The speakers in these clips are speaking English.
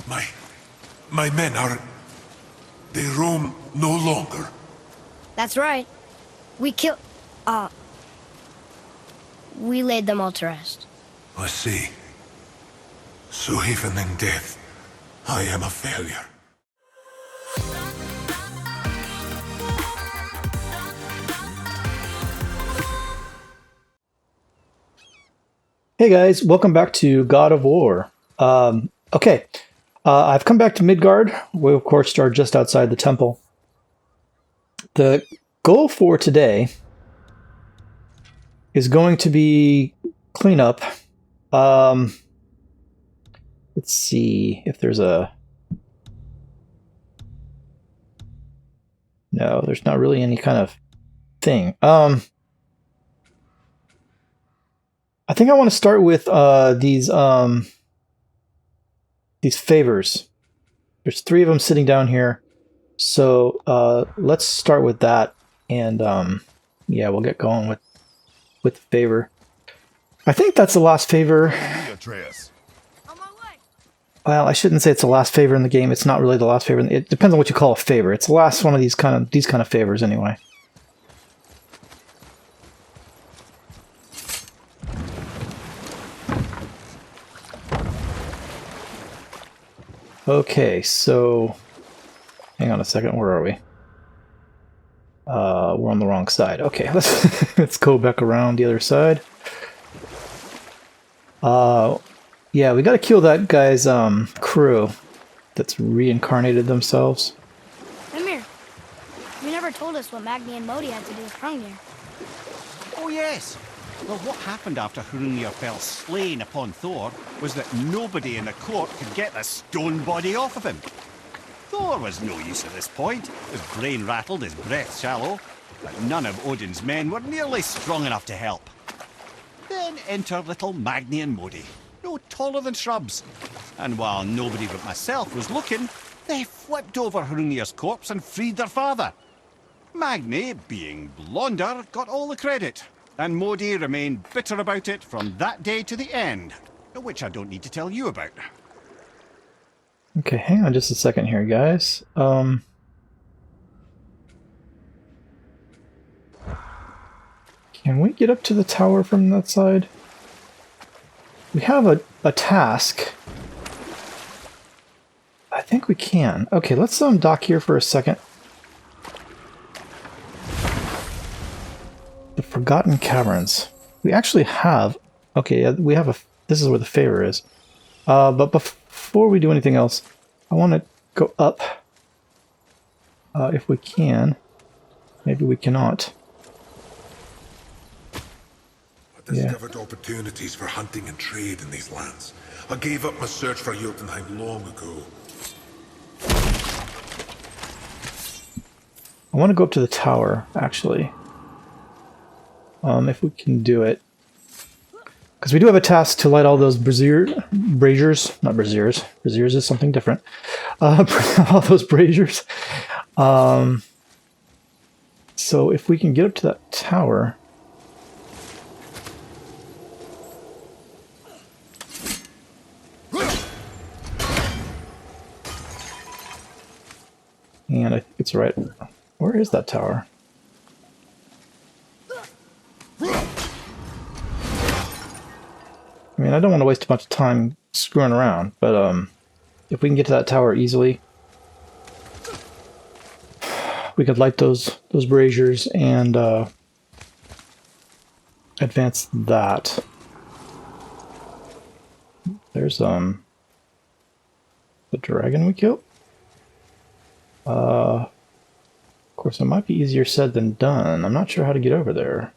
My... my men are... they roam no longer. That's right. We laid them all to rest. I see. So even in death, I am a failure. Hey guys, welcome back to God of War. Okay, I've come back to Midgard. We of course are just outside the temple. The goal for today is going to be cleanup. Let's see if there's a... No, there's not really any kind of thing. I think I want to start with these favors. There's 3 of them sitting down here. So let's start with that, and yeah, we'll get going with the favor. I think that's the last favor. Well, I shouldn't say it's the last favor in the game. It's not really the last favor. It depends on what you call a favor. It's the last one of these kind of favors anyway. Okay, so hang on a second. Where are we? We're on the wrong side. Okay, let's go back around the other side. Yeah, we got to kill that guy's crew that's reincarnated themselves. Emir, you never told us what Magni and Modi had to do with Hrungnir. Oh yes. Well, what happened after Hrungnir fell slain upon Thor was that nobody in the court could get the stone body off of him. Thor was no use at this point, his brain rattled, his breath shallow, but none of Odin's men were nearly strong enough to help. Then enter little Magni and Modi, no taller than shrubs. And while nobody but myself was looking, they flipped over Hrungnir's corpse and freed their father. Magni, being blonder, got all the credit. And Modi remained bitter about it from that day to the end, which I don't need to tell you about. Okay, hang on just a second here, guys. Can we get up to the tower from that side? We have a task. I think we can. Okay, let's dock here for a second. The Forgotten Caverns. We actually have... Okay, we have a... This is where the favor is. But before we do anything else, I want to go up. If we can. Maybe we cannot. I discovered opportunities for hunting and trade in these lands. I gave up my search for Jotunheim long ago. I want to go up to the tower, actually. If we can do it. Because we do have a task to light all those braziers. Not braziers. Braziers is something different. All those braziers. So if we can get up to that tower... And I think it's right. Where is that tower? I mean, I don't want to waste a bunch of time screwing around, but if we can get to that tower easily, we could light those braziers and advance that. There's the dragon we killed. Of course, it might be easier said than done. I'm not sure how to get over there,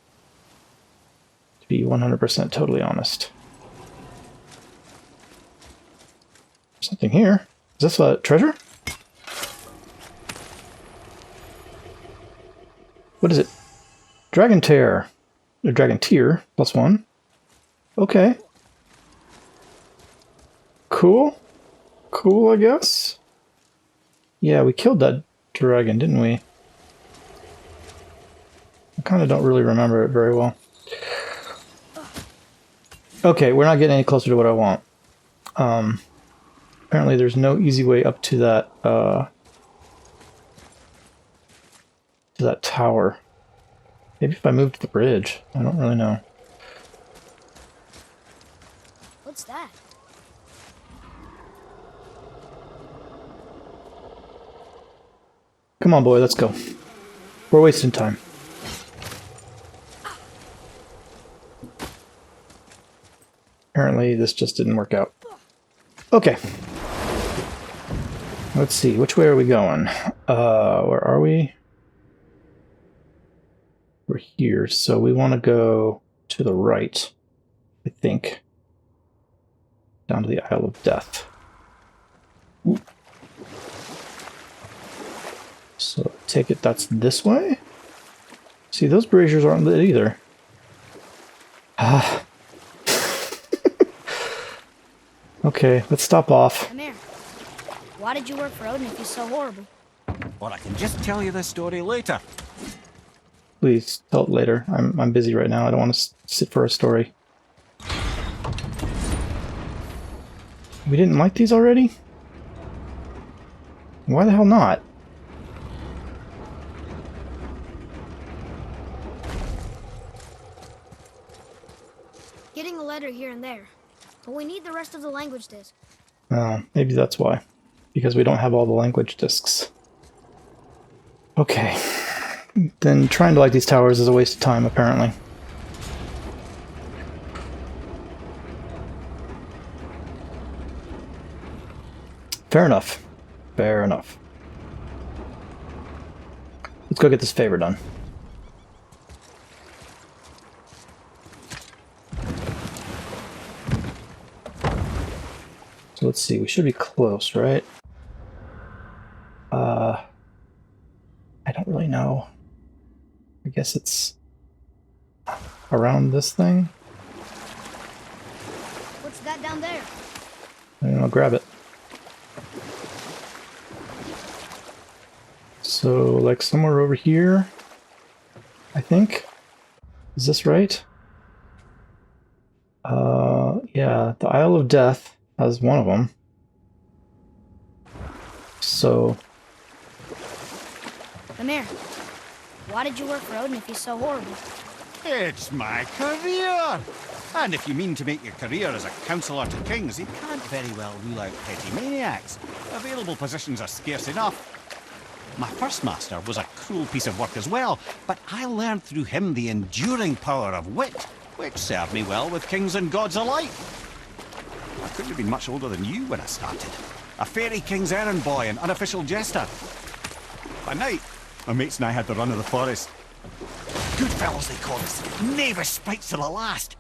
to be 100% totally honest. Something here. Is this a treasure? What is it? Dragon Tear. Or Dragon Tear, +1. Okay. Cool. Cool, I guess. Yeah, we killed that dragon, didn't we? I kind of don't really remember it very well. Okay, we're not getting any closer to what I want. I apparently there's no easy way up to that tower. Maybe if I moved the bridge. I don't really know. What's that? Come on, boy, let's go. We're wasting time. Apparently this just didn't work out. Okay. Let's see, which way are we going? Where are we? We're here, so we want to go to the right, I think. Down to the Isle of Death. Ooh. So take it that's this way? See, those braziers aren't lit either. Ah. Okay, let's stop off. Come here. Why did you work for Odin if he's so horrible? Or I can just tell you this story later. Please tell it later. I'm busy right now. I don't want to sit for a story. We didn't like these already? Why the hell not? Getting a letter here and there. But we need the rest of the language disc. Oh, maybe that's why. Because we don't have all the language discs. Okay. Then trying to light these towers is a waste of time, apparently. Fair enough. Fair enough. Let's go get this favor done. So let's see, we should be close, right? I don't really know. I guess it's around this thing. What's that down there? I don't know, grab it. So, like somewhere over here, I think. Is this right? Yeah, the Isle of Death has one of them. So... Amir, why did you work for Odin if he's so horrible? It's my career! And if you mean to make your career as a counsellor to kings, you can't very well rule out petty maniacs. Available positions are scarce enough. My first master was a cruel piece of work as well, but I learned through him the enduring power of wit, which served me well with kings and gods alike. I couldn't have been much older than you when I started. A fairy king's errand boy and unofficial jester. By night, my mates and I had the run of the forest. Good fellows they called us, knavish spites to the last.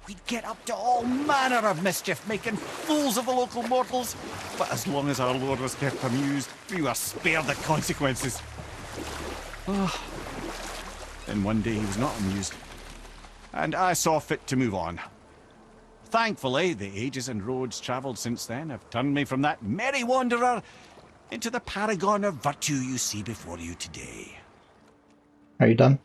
We'd get up to all manner of mischief, making fools of the local mortals. But as long as our lord was kept amused, we were spared the consequences. Then one day he was not amused, and I saw fit to move on. Thankfully, the ages and roads travelled since then have turned me from that merry wanderer into the paragon of virtue you see before you today. Are you done?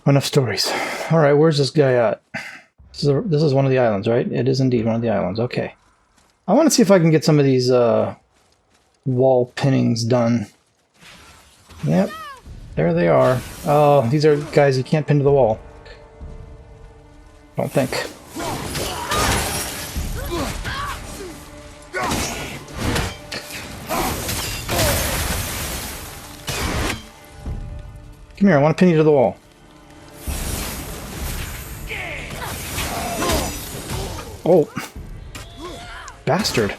Enough stories. Alright, where's this guy at? This is one of the islands, right? It is indeed one of the islands. Okay. I want to see if I can get some of these wall pinnings done. Yep. There they are. Oh, these are guys you can't pin to the wall. Don't think. Come here, I want to pin you to the wall. Oh. Bastard.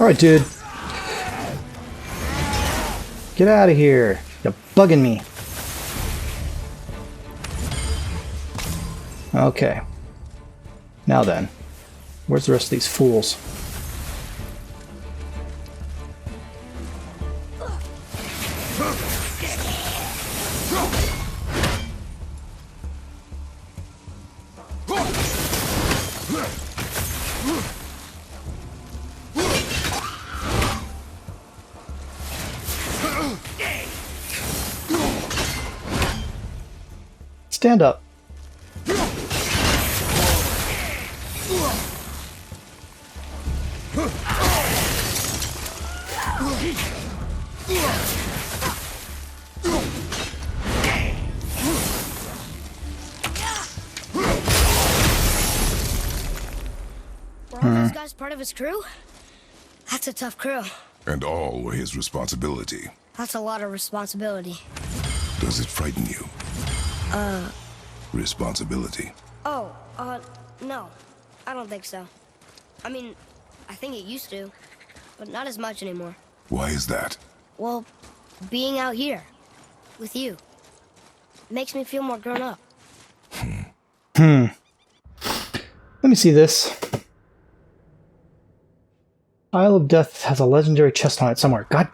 Alright, dude. Get out of here. You're bugging me. Okay. Now then. Where's the rest of these fools? Stand up. Were all those guys part of his crew? That's a tough crew. And all were his responsibility. That's a lot of responsibility. Does it frighten you? Responsibility. Oh, no. I don't think so. I mean, I think it used to, but not as much anymore. Why is that? Well, being out here, with you, makes me feel more grown up. Let me see this. Isle of Death has a legendary chest on it somewhere. God.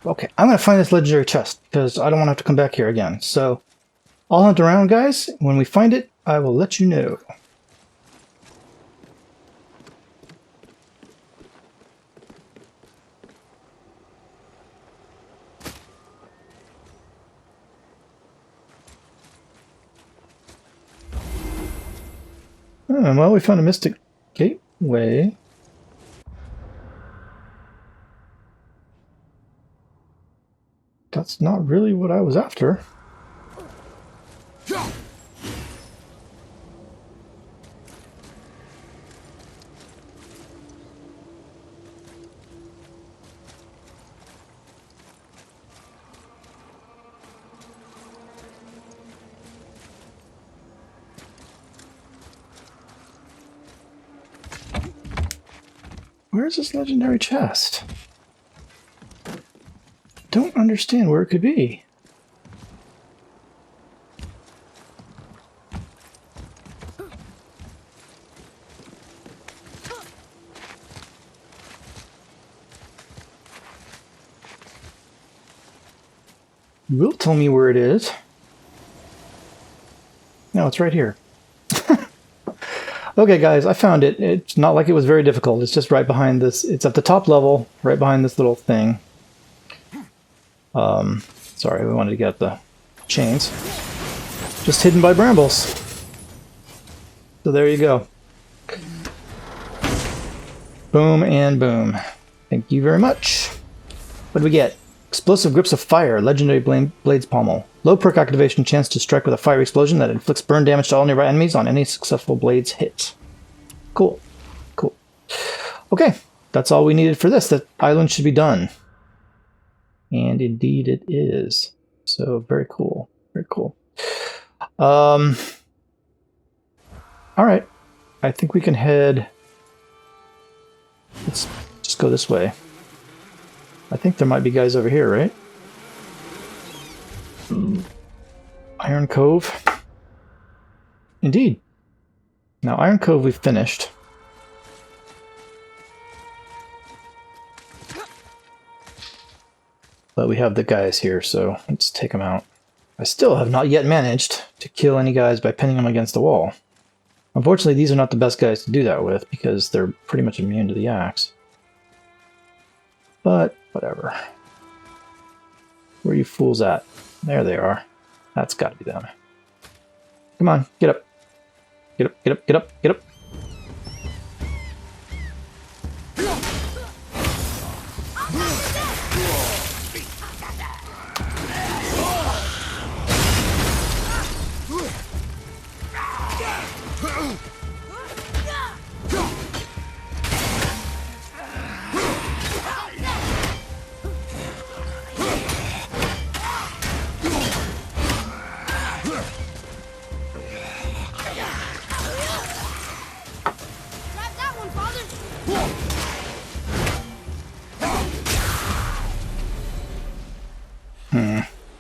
Okay, I'm going to find this legendary chest, because I don't want to have to come back here again. So, I'll hunt around, guys. When we find it, I will let you know. Well, we found a mystic gateway. That's not really what I was after. Where's this legendary chest? Don't understand where it could be. You will tell me where it is. No, it's right here. Okay, guys, I found it. It's not like it was very difficult. It's just right behind this. It's at the top level, right behind this little thing. Sorry, we wanted to get the chains. Just hidden by brambles. So there you go. Boom and boom. Thank you very much. What do we get? Explosive Grips of Fire, Legendary Blades Pommel. Low perk activation, chance to strike with a fiery explosion that inflicts burn damage to all nearby enemies on any successful blades hit. Cool. Cool. Okay, that's all we needed for this. That island should be done. And indeed it is. So very cool. Very cool. Alright. I think we can head... Let's just go this way. I think there might be guys over here, right? Iron Cove. Indeed. Now, Iron Cove we've finished. But we have the guys here, so let's take them out. I still have not yet managed to kill any guys by pinning them against the wall. Unfortunately, these are not the best guys to do that with, because they're pretty much immune to the axe. But, whatever. Where are you fools at? There they are. That's got to be them. Come on, get up. Get up, get up, get up, get up.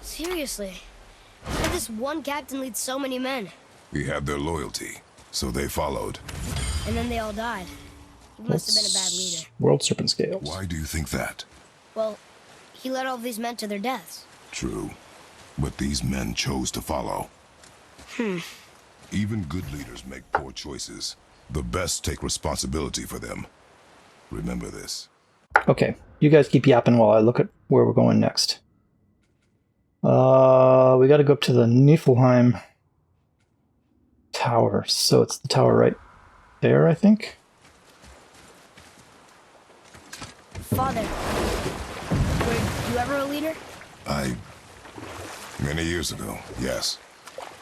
Seriously, how did this one captain lead so many men? He had their loyalty, so they followed. And then they all died. He must have been a bad leader. World Serpent Scales. Why do you think that? Well, he led all these men to their deaths. True. But these men chose to follow. Even good leaders make poor choices. The best take responsibility for them. Remember this. Okay, you guys keep yapping while I look at where we're going next. We got to go up to the Niflheim Tower. So it's the tower right there, I think. Father, were you ever a leader? Many years ago, yes.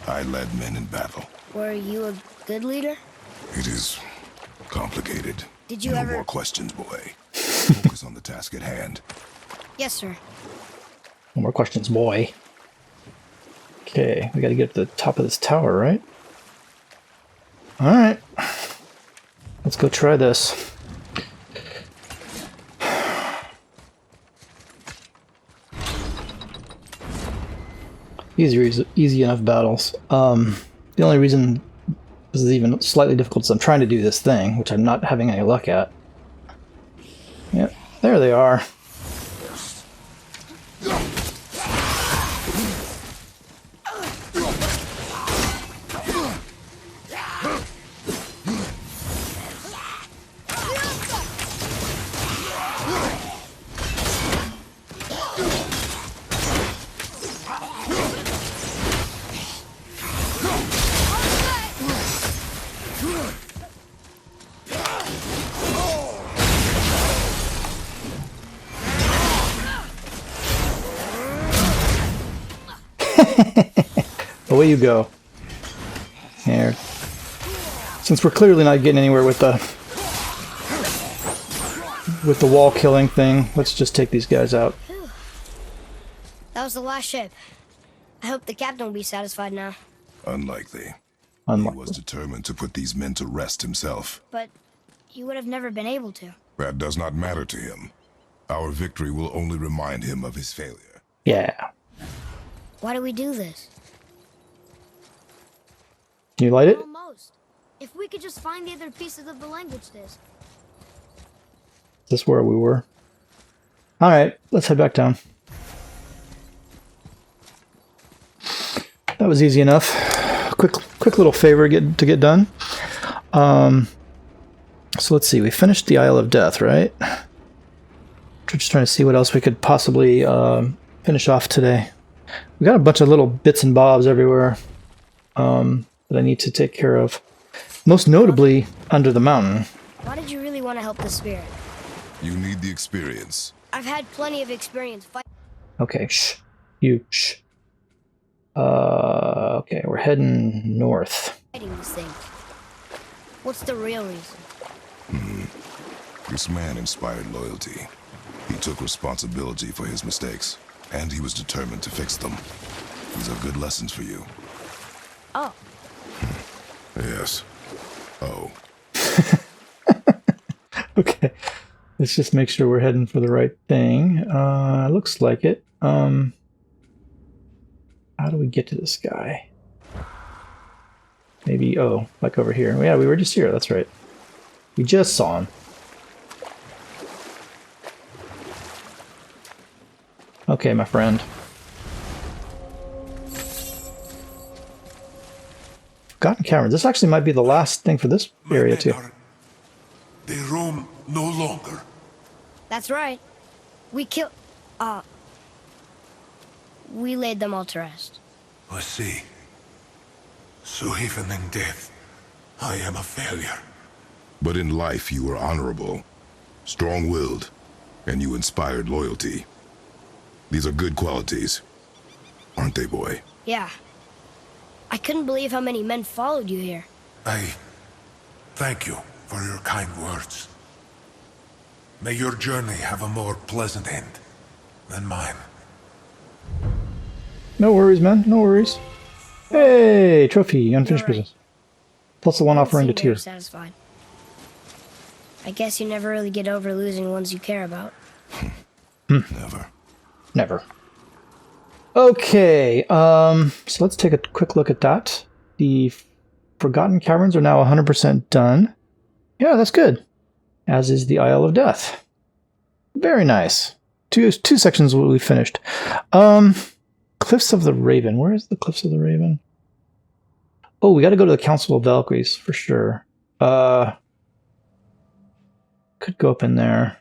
I led men in battle. Were you a good leader? It is complicated. Did you no ever... more questions, boy. Focus on the task at hand. Yes, sir. No more questions, boy. Okay, we got to get to the top of this tower, right? Alright. Let's go try this. Easy enough battles. The only reason this is even slightly difficult is I'm trying to do this thing, which I'm not having any luck at. Yep, there they are. Away you go. Here. Since we're clearly not getting anywhere with the wall killing thing, let's just take these guys out. Whew. That was the last ship. I hope the captain will be satisfied now. Unlikely. Unlikely. He was determined to put these men to rest himself. But he would have never been able to. That does not matter to him. Our victory will only remind him of his failure. Yeah. Why do we do this? Can you light it? Almost. If we could just find the other pieces of the language disc. Is this where we were? Alright, let's head back down. That was easy enough. Quick little favor to get done. So let's see, we finished the Isle of Death, right? We're just trying to see what else we could possibly finish off today. We got a bunch of little bits and bobs everywhere that I need to take care of. Most notably, under the mountain. Why did you really want to help the spirit? You need the experience. I've had plenty of experience fighting. Okay, shh. You, shh. Okay, we're heading north. This thing. What's the real reason? This man inspired loyalty. He took responsibility for his mistakes, and he was determined to fix them. These are good lessons for you. Oh. Yes. Oh. Okay. Let's just make sure we're heading for the right thing. Looks like it. How do we get to this guy? Maybe, oh, like over here. Yeah, we were just here, that's right. We just saw him. Okay, my friend. Forgotten Caverns. This actually might be the last thing for this area, too. They roam no longer. That's right. We killed... we laid them all to rest. I see. So even in death, I am a failure. But in life you were honorable, strong-willed, and you inspired loyalty. These are good qualities, aren't they, boy? Yeah. I couldn't believe how many men followed you here. I thank you for your kind words. May your journey have a more pleasant end than mine. No worries, man. No worries. Hey, trophy, unfinished business. Plus the one offering to Seem very tier. satisfied. I guess you never really get over losing ones you care about. Never. Never. Okay, so let's take a quick look at that. The Forgotten Caverns are now 100% done. Yeah, that's good. As is the Isle of Death. Very nice. Two sections will be finished. Cliffs of the Raven. Where is the Cliffs of the Raven? Oh, we got to go to the Council of Valkyries for sure. Could go up in there.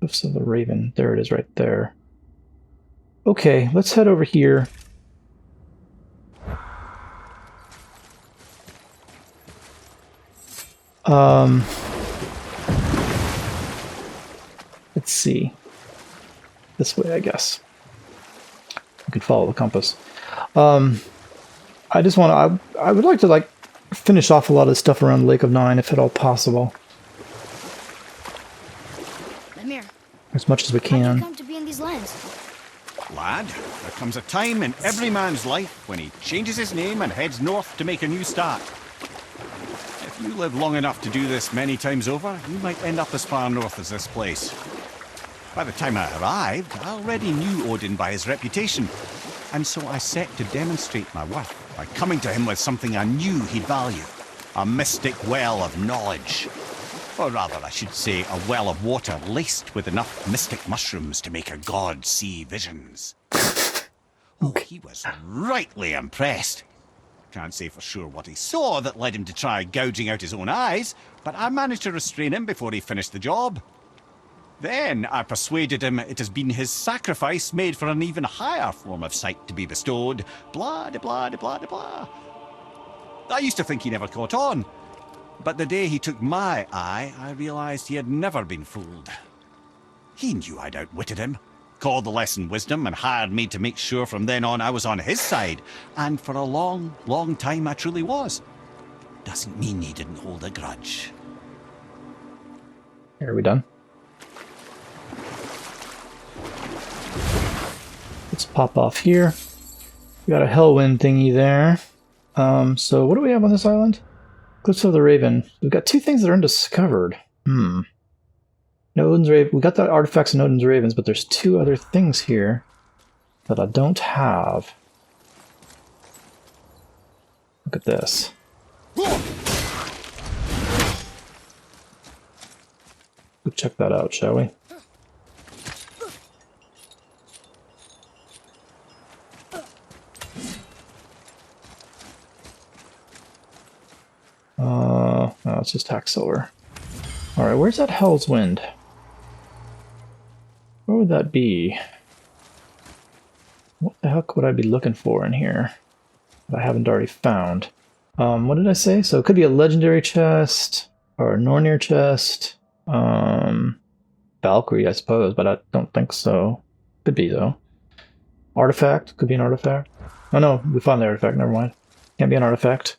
Hoofs of the Raven. There it is right there. Okay, let's head over here. Let's see. This way, I guess. You can follow the compass. I just want to... I would like to, like, finish off a lot of the stuff around the Lake of Nine, if at all possible. Lemire, As much as we how'd can. you come to be in these lands? Lad, there comes a time in every man's life when he changes his name and heads north to make a new start. If you live long enough to do this many times over, you might end up as far north as this place. By the time I arrived, I already knew Odin by his reputation, and so I set to demonstrate my worth by coming to him with something I knew he'd value. A mystic well of knowledge. Or rather, I should say, a well of water laced with enough mystic mushrooms to make a god see visions. Oh, he was rightly impressed. Can't say for sure what he saw that led him to try gouging out his own eyes, but I managed to restrain him before he finished the job. Then I persuaded him it has been his sacrifice made for an even higher form of sight to be bestowed. Blah, de blah, de blah, de blah. I used to think he never caught on, but the day he took my eye, I realized he had never been fooled. He knew I'd outwitted him, called the lesson wisdom, and hired me to make sure from then on I was on his side. And for a long, long time I truly was. Doesn't mean he didn't hold a grudge. Are we done? Let's pop off here. We got a Hellwind thingy there. So what do we have on this island? Cliffs of the Raven. We've got two things that are undiscovered. Odin's Raven. We got the artifacts in Odin's Ravens, but there's two other things here that I don't have. Look at this. Go check that out, shall we? No, it's just hack silver. Alright, where's that Hell's Wind? Where would that be? What the heck would I be looking for in here that I haven't already found? What did I say? So it could be a legendary chest, or a Nornir chest, Valkyrie, I suppose, but I don't think so. Could be, though. Artifact, could be an artifact. Oh no, we found the artifact, never mind. Can't be an artifact.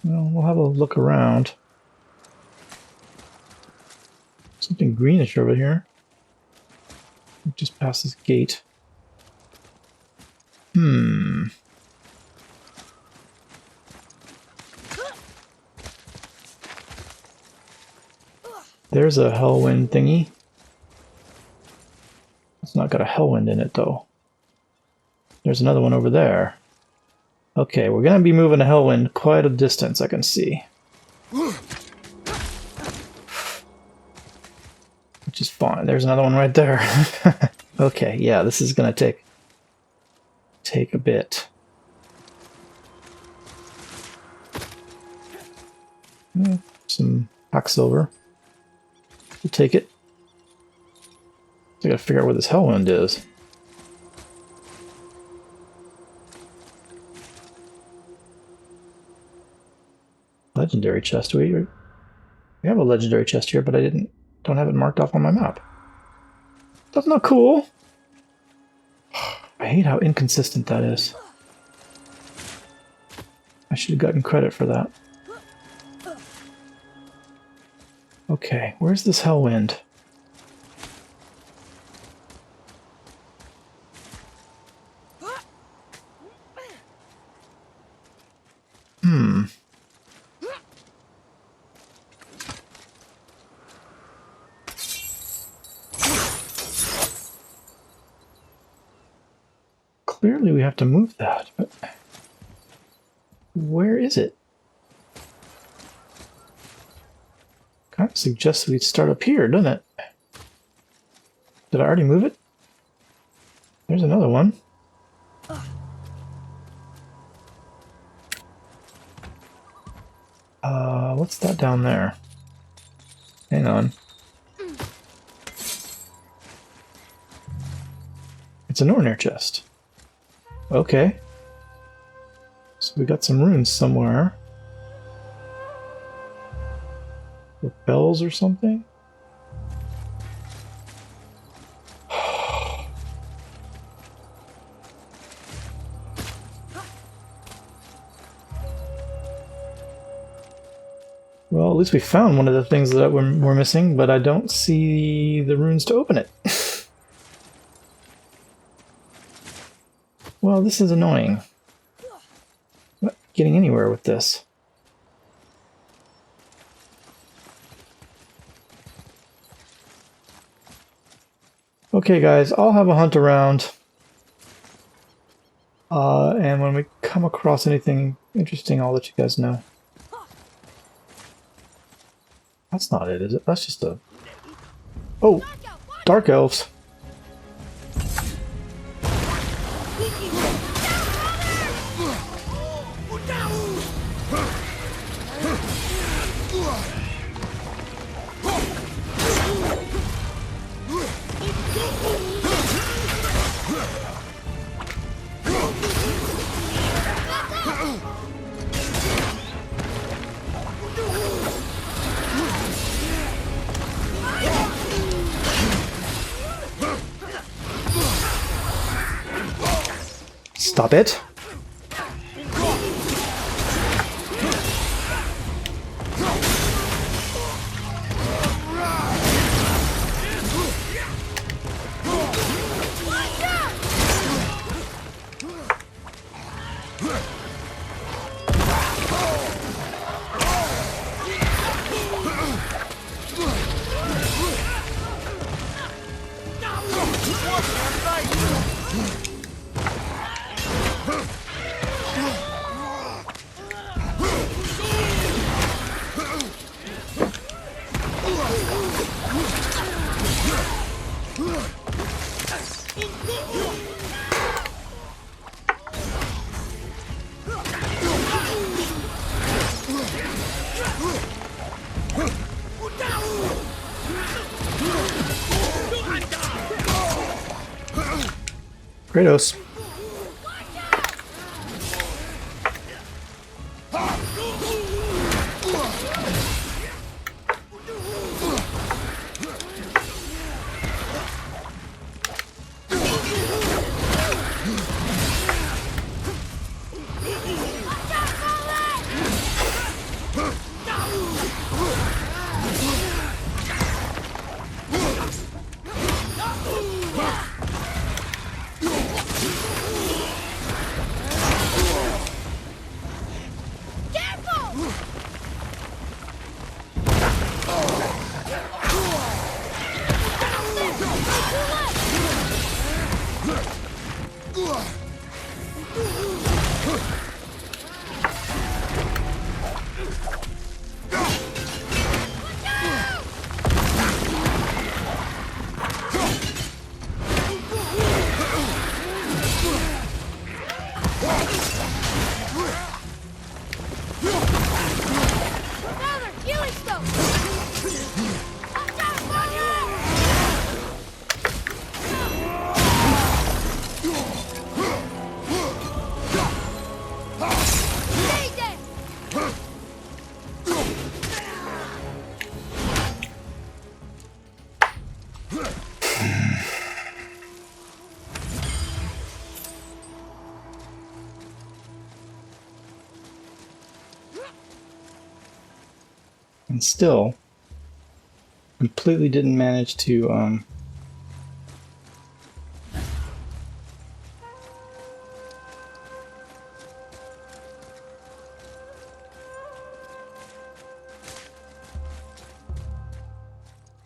Well, we'll have a look around. Something greenish over here. Just past this gate. There's a Hellwind thingy. It's not got a Hellwind in it, though. There's another one over there. Okay, we're going to be moving a Hellwind quite a distance, I can see. Which is fine. There's another one right there. Okay, yeah, this is going to take a bit. Some hack silver. We'll take it. I gotta figure out where this Hellwind is. Legendary chest. We have a legendary chest here, but I don't have it marked off on my map. That's not cool. I hate how inconsistent that is. I should have gotten credit for that. Okay, where's this Hellwind? Clearly we have to move that, but where is it? Kind of suggests we start up here, doesn't it? Did I already move it? There's another one. What's that down there? Hang on. It's an Ornir chest. Okay. So we got some runes somewhere. Or bells or something? Well, at least we found one of the things that we're missing, but I don't see the runes to open it. Well, this is annoying. I'm not getting anywhere with this. Okay, guys, I'll have a hunt around. And when we come across anything interesting, I'll let you guys know. That's not it, is it? That's just a... Oh! Dark elves! Stop it. Kratos. And still, completely didn't manage to,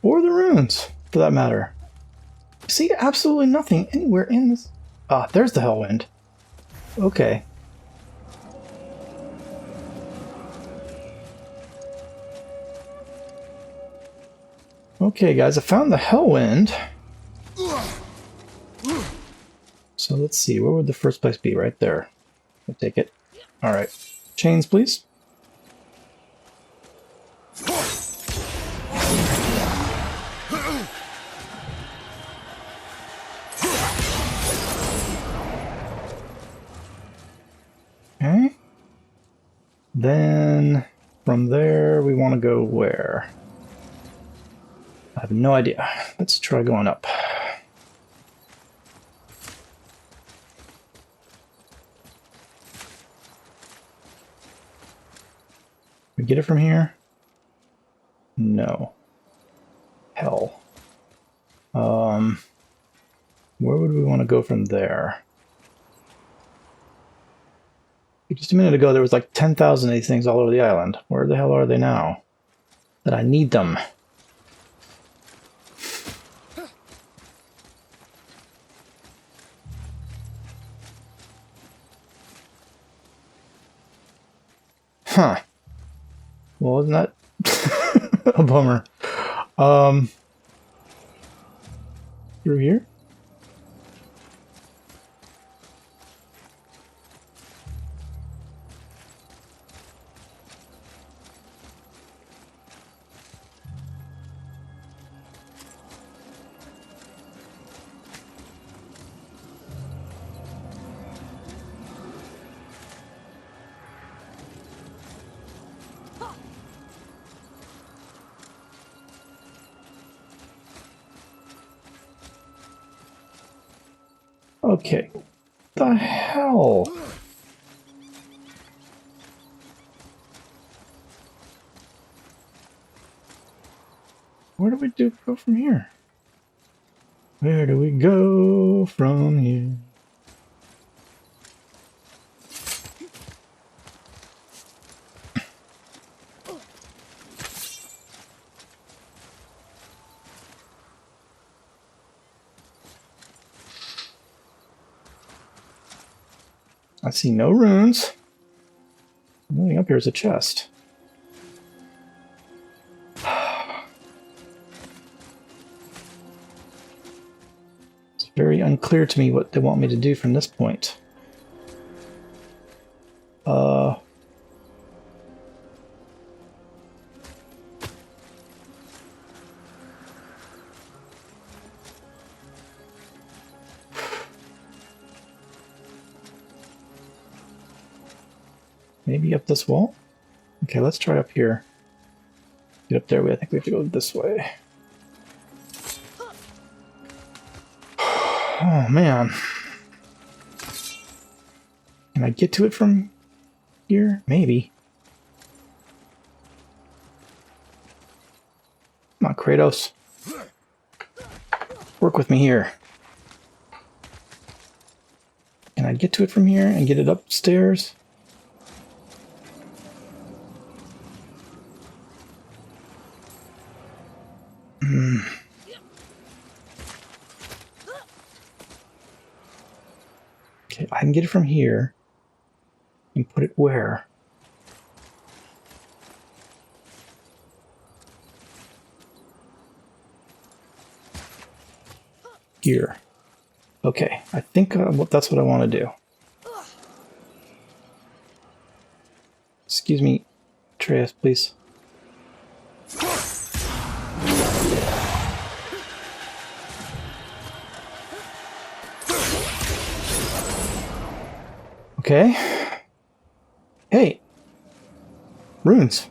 or the runes, for that matter. See absolutely nothing anywhere in this. Ah, there's the Hellwind. Okay. Okay, guys, I found the Hellwind. So let's see, where would the first place be? Right there. I'll take it. Alright. Chains, please. Okay. Then from there we want to go where? I have no idea. Let's try going up. We get it from here? No. Hell. Where would we want to go from there? Just a minute ago, there was like 10,000 of these things all over the island. Where the hell are they now? That I need them. Huh. Well, isn't that a bummer? Through here? Okay. The hell? Where do we go from here? Where do we go from here? I see no runes. Moving up here is a chest. It's very unclear to me what they want me to do from this point. Maybe up this wall? Okay, let's try up here. Get up there, I think we have to go this way. Oh, man. Can I get to it from here? Maybe. Come on, Kratos. Work with me here. Can I get to it from here and get it upstairs? Okay, I can get it from here and put it where? Here. Okay, I think that's what I want to do. Excuse me, Atreus, please. Okay. Hey. Runes.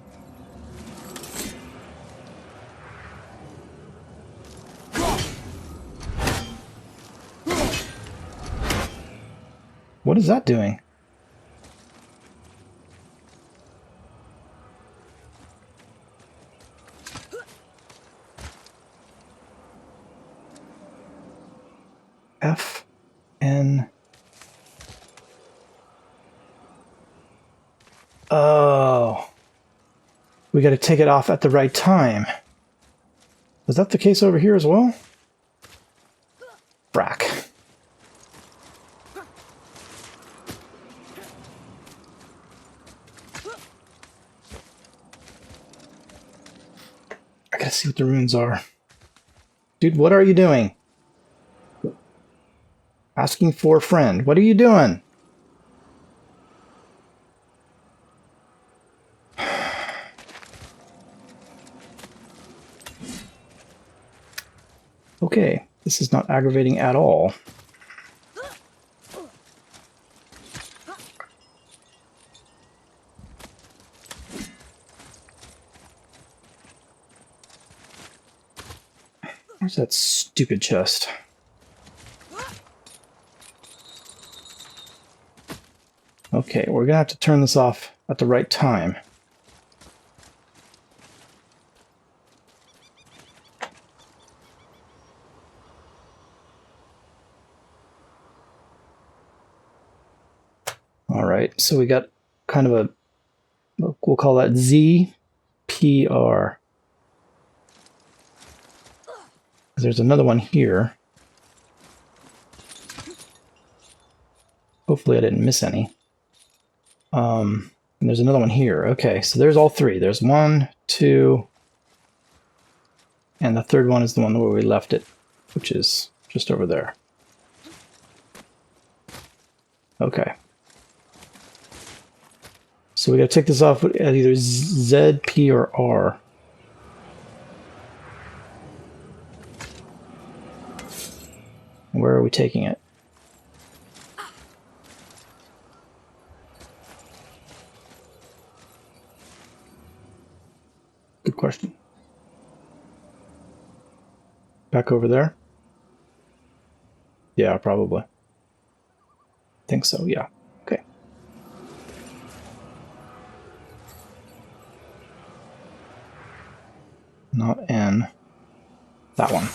What is that doing? F N. Oh. We got to take it off at the right time. Was that the case over here as well? Brack. I gotta see what the runes are. Dude, what are you doing? Asking for a friend. What are you doing? Okay, this is not aggravating at all. Where's that stupid chest? Okay, we're gonna have to turn this off at the right time. All right, so we got kind of a, we'll call that ZPR. There's another one here. Hopefully I didn't miss any. And there's another one here. Okay, so there's all three. There's 1, 2, and the third one is the one where we left it, which is just over there. Okay. So we gotta take this off at either Z, P, or R. Where are we taking it? Good question. Back over there? Yeah, probably. Think so, yeah. Okay. Not N. That one.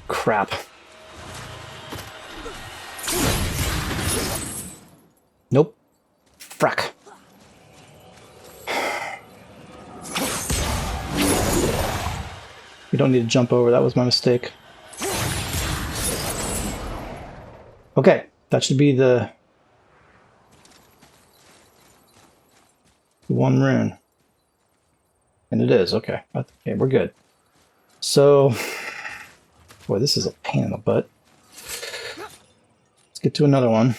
Crap. Nope. Frack. We don't need to jump over. That was my mistake. Okay. That should be the one rune. And it is. Okay. Okay, we're good. So, boy, this is a pain in the butt. Let's get to another one.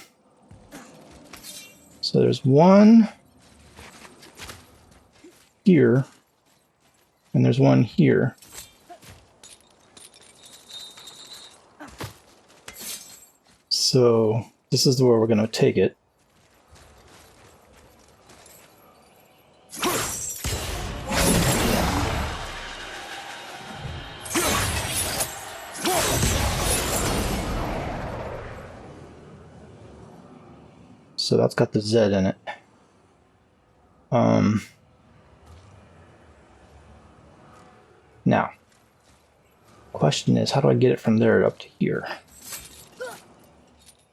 So there's one here, and there's one here. So this is where we're going to take it. So that's got the Z in it. Now, question is, how do I get it from there up to here?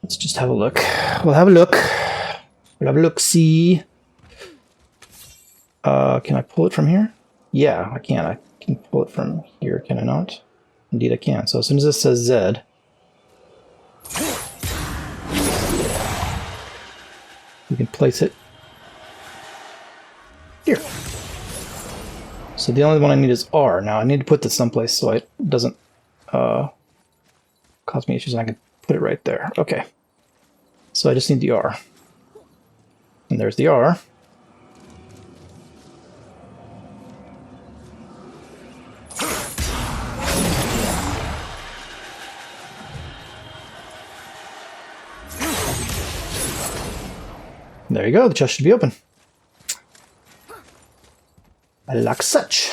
Let's just have a look. We'll have a look. We'll have a look. See. Can I pull it from here? Yeah, I can. I can pull it from here. Can I not? Indeed, I can. So as soon as this says Z. We can place it here. So the only one I need is R. Now I need to put this someplace so it doesn't cause me issues, and I can put it right there. Okay. So I just need the R. And there's the R. There you go, the chest should be open. Like such.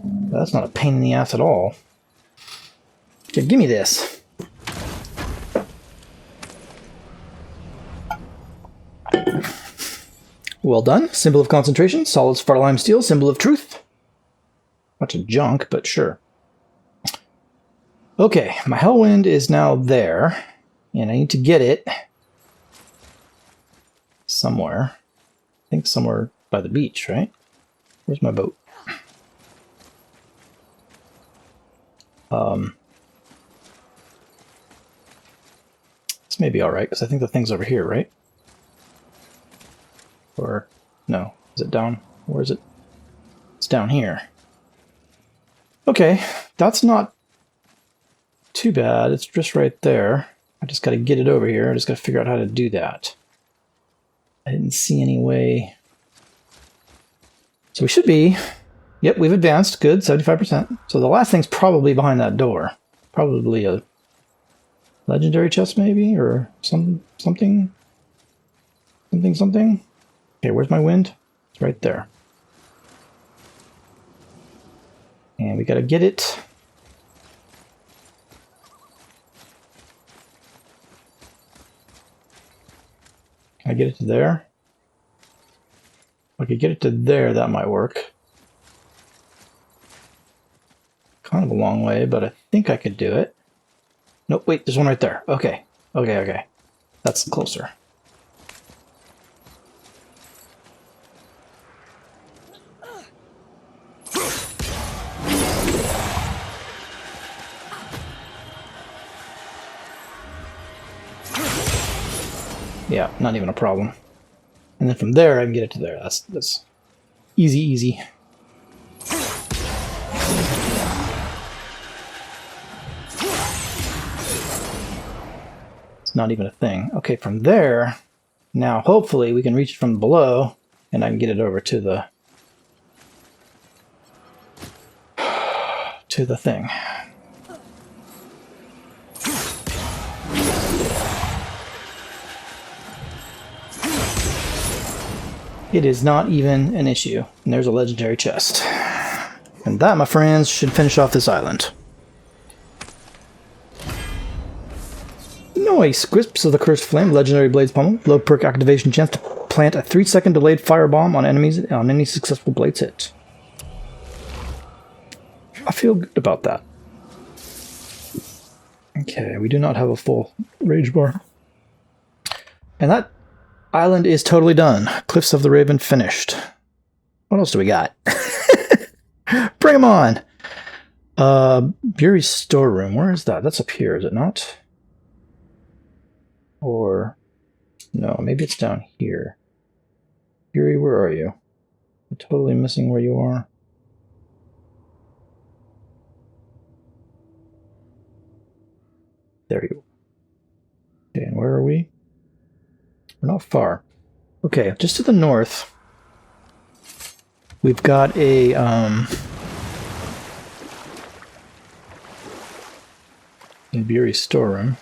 That's not a pain in the ass at all. Okay, give me this. Well done. Symbol of concentration. Solid Spartalime steel. Symbol of truth. Bunch of junk, but sure. Okay, my Hellwind is now there, and I need to get it somewhere. I think somewhere by the beach, right? Where's my boat? This may be alright, because I think the thing's over here, right? Or, no, is it down? Where is it? It's down here. Okay, that's not too bad. It's just right there. I just got to get it over here. I just got to figure out how to do that. I didn't see any way. So we should be... Yep, we've advanced. Good, 75%. So the last thing's probably behind that door. Probably a legendary chest, maybe? Or something? Something? Okay, where's my wind? It's right there. And we gotta get it. Can I get it to there? If I could get it to there, that might work. Kind of a long way, but I think I could do it. Nope, wait, there's one right there. Okay, okay. That's closer. Yeah, not even a problem. And then from there, I can get it to there. That's easy. It's not even a thing. Okay, from there, now hopefully we can reach it from below, and I can get it over to the thing. It is not even an issue. And there's a legendary chest. And that, my friends, should finish off this island. Nice! Crisps of the Cursed Flame, Legendary Blades Pummel. Low perk activation chance to plant a 3-second delayed firebomb on enemies on any successful blades hit. I feel good about that. Okay, we do not have a full rage bar. And that island is totally done. Cliffs of the Raven finished. What else do we got? Bring them on! Buri's Storeroom. Where is that? That's up here, is it not? Or... no, maybe it's down here. Buri, where are you? I'm totally missing where you are. There you are. Okay, and where are we? We're not far. Okay, just to the north, we've got a in Buri's Storeroom.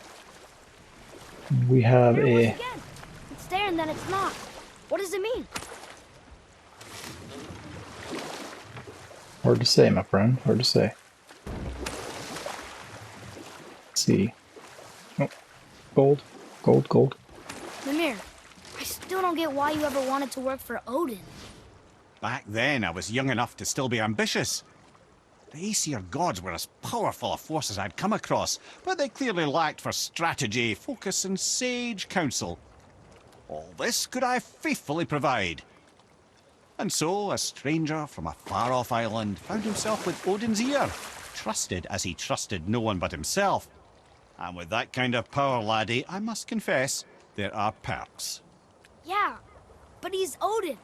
We have It's there and then it's not. What does it mean? Hard to say, my friend. Hard to say. Let's see. Oh, gold. Mimir, I still don't get why you ever wanted to work for Odin. Back then, I was young enough to still be ambitious. The Aesir gods were as powerful a force as I'd come across, but they clearly lacked for strategy, focus, and sage counsel. All this could I faithfully provide. And so, a stranger from a far-off island found himself with Odin's ear, trusted as he trusted no one but himself. And with that kind of power, laddie, I must confess, there are perks. Yeah, but he's Odin.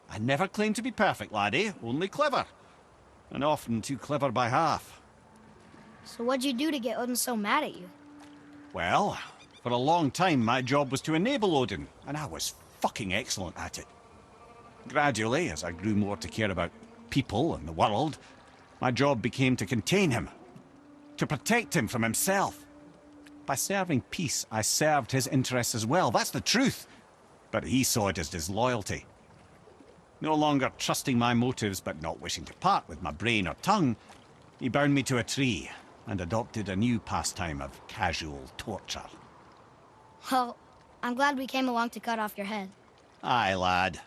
I never claimed to be perfect, laddie, only clever. And often too clever by half. So what'd you do to get Odin so mad at you? Well, for a long time my job was to enable Odin, and I was fucking excellent at it. Gradually, as I grew more to care about people and the world, my job became to contain him, to protect him from himself. By serving peace, I served his interests as well, that's the truth. But he saw it as disloyalty. No longer trusting my motives, but not wishing to part with my brain or tongue, he bound me to a tree and adopted a new pastime of casual torture. Well, I'm glad we came along to cut off your head. Aye, lad.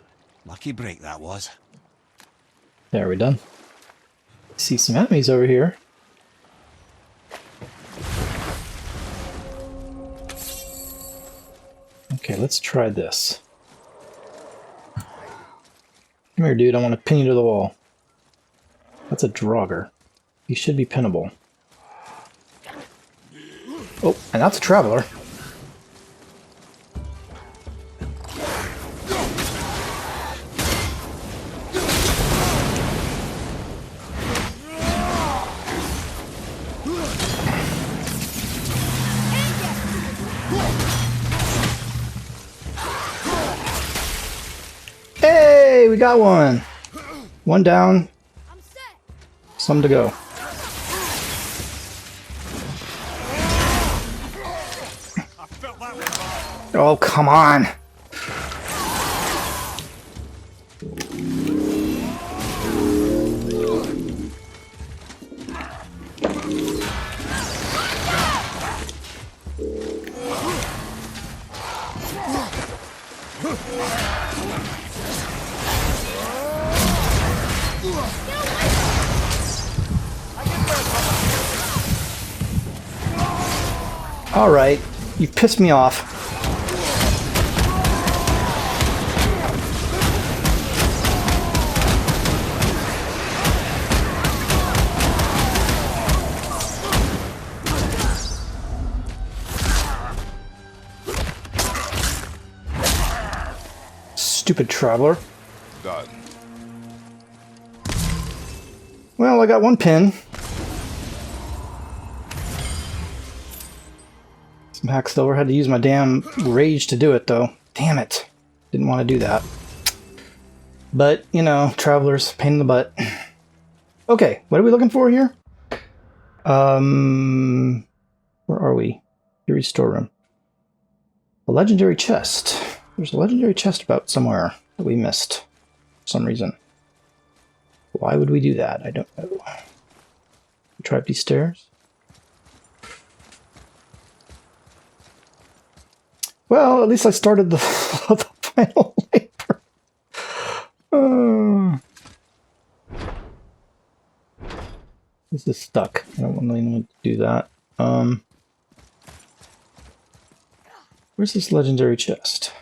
Lucky break that was. There, we done. See some enemies over here. Okay, let's try this. Come here, dude. I want to pin you to the wall. That's a Draugr. He should be pinnable. Oh, and that's a Traveler. we got one. One down. I'm set. Some to go. Oh, come on. All right, you pissed me off. Stupid traveler. Done. Well, I got one pin. Some hack silver. Had to use my damn rage to do it, though. Damn it. Didn't want to do that. But, you know, travelers, pain in the butt. Okay, what are we looking for here? Where are we? Buri Storeroom. A legendary chest. There's a legendary chest about somewhere that we missed for some reason. Why would we do that? I don't know. Try up these stairs. Well, at least I started the, the final labor. This is stuck. I don't really want to do that. Where's this legendary chest?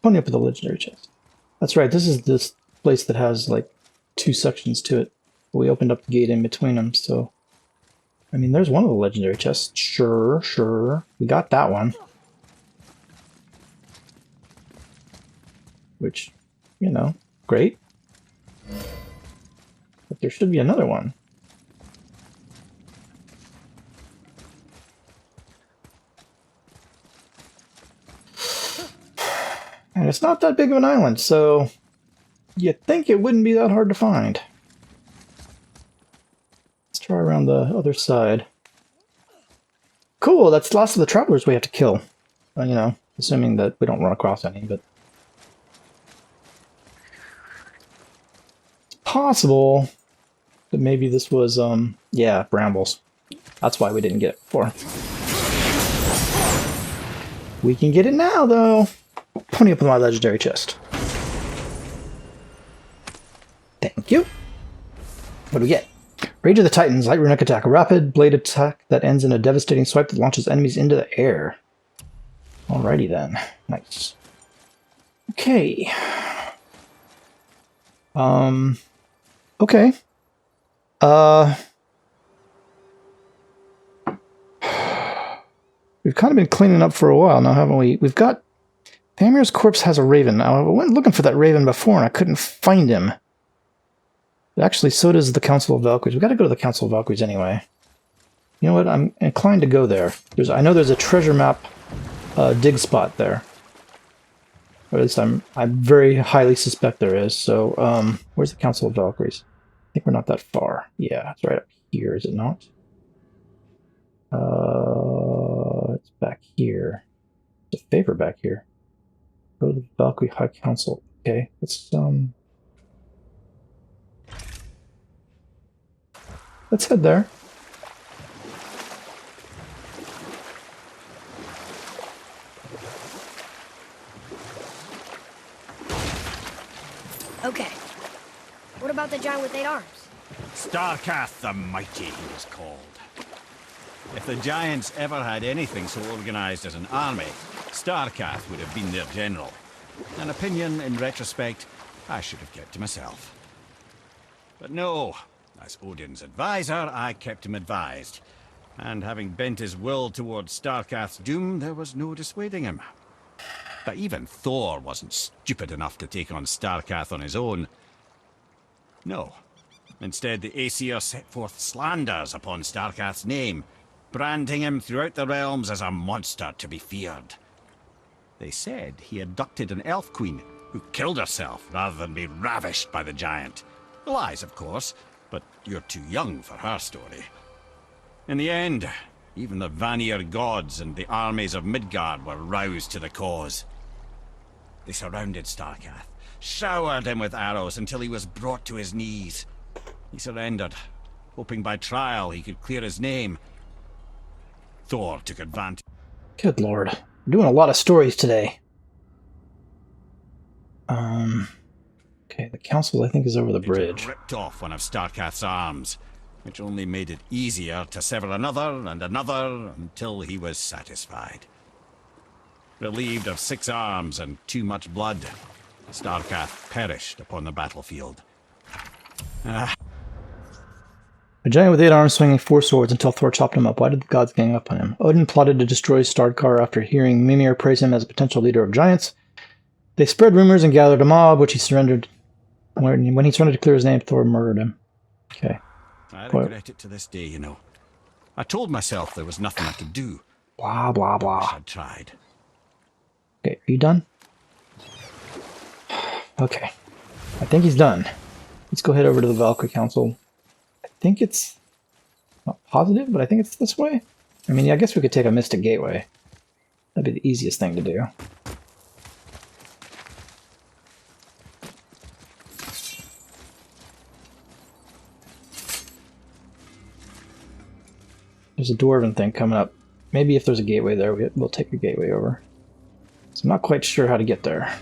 Pony up with the legendary chest. That's right, this is this place that has like 2 sections to it. We opened up the gate in between them, so... I mean, there's one of the legendary chests. Sure, sure. We got that one. Which, you know, great. But there should be another one. And it's not that big of an island, so you'd think it wouldn't be that hard to find. Let's try around the other side. Cool, that's the last of the travelers we have to kill. You know, assuming that we don't run across any, but... It's possible that maybe this was, yeah, brambles. That's why we didn't get it before. We can get it now, though. Pony up with my legendary chest. Thank you. What do we get? Rage of the Titans, light runic attack. A rapid blade attack that ends in a devastating swipe that launches enemies into the air. Alrighty then. Nice. Okay. Okay. We've kind of been cleaning up for a while now, haven't we? We've got... Famir's corpse has a raven. I went looking for that raven before and I couldn't find him. But actually, so does the Council of Valkyries. We've got to go to the Council of Valkyries anyway. You know what? I'm inclined to go there. I know there's a treasure map dig spot there. Or at least I very highly suspect there is. So, where's the Council of Valkyries? I think we're not that far. Yeah, it's right up here, is it not? It's back here. There's a favor back here. Go to the Valkyrie High Council. Okay, let's head there. Okay. What about the giant with 8 arms? Starkath the Mighty, he was called. If the Giants ever had anything so organized as an army, Starkath would have been their general. An opinion, in retrospect, I should have kept to myself. But no, as Odin's advisor, I kept him advised. And having bent his will towards Starkath's doom, there was no dissuading him. But even Thor wasn't stupid enough to take on Starkath on his own. No. Instead, the Aesir set forth slanders upon Starkath's name, branding him throughout the realms as a monster to be feared. They said he abducted an elf queen who killed herself rather than be ravished by the giant. Lies, of course, but you're too young for her story. In the end, even the Vanir gods and the armies of Midgard were roused to the cause. They surrounded Starkath, showered him with arrows until he was brought to his knees. He surrendered, hoping by trial he could clear his name. Thor took advantage. Good lord. We're doing a lot of stories today. Okay, the council, I think, is over the bridge. Ripped off one of Starkath's arms, which only made it easier to sever another and another until he was satisfied. Relieved of 6 arms and too much blood, Starkath perished upon the battlefield. A giant with 8 arms swinging 4 swords until Thor chopped him up. Why did the gods gang up on him? Odin plotted to destroy Starkar after hearing Mimir praise him as a potential leader of giants. They spread rumors and gathered a mob, which he surrendered. When he surrendered to clear his name, Thor murdered him. Okay. I regret it to this day, you know. I told myself there was nothing I could do. Blah, blah, I blah. wish I'd tried. Okay, are you done? Okay. I think he's done. Let's go head over to the Valkyrie Council. I think it's not positive, but I think it's this way. I mean, yeah, I guess we could take a Mystic Gateway. That'd be the easiest thing to do. There's a dwarven thing coming up. Maybe if there's a gateway there, we'll take a gateway over. So I'm not quite sure how to get there.